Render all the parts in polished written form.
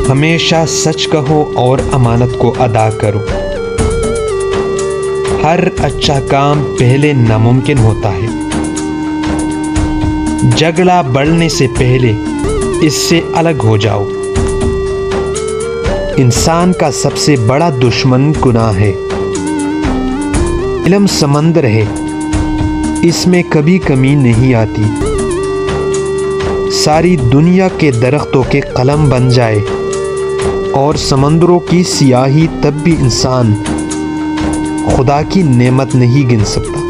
ہمیشہ سچ کہو اور امانت کو ادا کرو۔ ہر اچھا کام پہلے ناممکن ہوتا ہے۔ جھگڑا بڑھنے سے پہلے اس سے الگ ہو جاؤ۔ انسان کا سب سے بڑا دشمن گناہ ہے۔ علم سمندر ہے، اس میں کبھی کمی نہیں آتی۔ ساری دنیا کے درختوں کے قلم بن جائے اور سمندروں کی سیاہی، تب بھی انسان خدا کی نعمت نہیں گن سکتا۔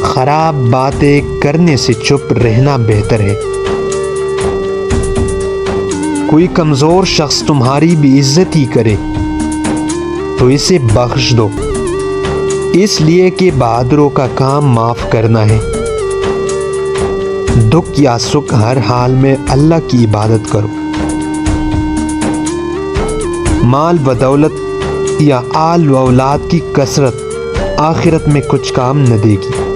خراب باتیں کرنے سے چپ رہنا بہتر ہے۔ کوئی کمزور شخص تمہاری بے عزتی کرے تو اسے بخش دو، اس لیے کہ بہادروں کا کام معاف کرنا ہے۔ دکھ یا سکھ ہر حال میں اللہ کی عبادت کرو۔ مال و دولت یا آل و اولاد کی کثرت آخرت میں کچھ کام نہ دے گی۔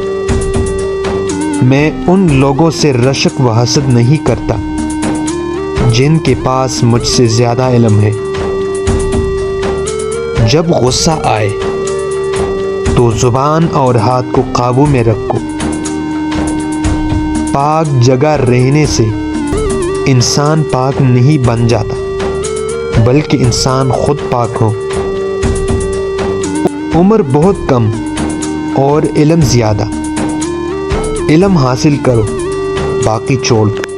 میں ان لوگوں سے رشک و حسد نہیں کرتا جن کے پاس مجھ سے زیادہ علم ہے۔ جب غصہ آئے تو زبان اور ہاتھ کو قابو میں رکھو۔ پاک جگہ رہنے سے انسان پاک نہیں بن جاتا، بلکہ انسان خود پاک ہو۔ عمر بہت کم اور علم زیادہ۔ علم حاصل کرو، باقی چھوڑ دو۔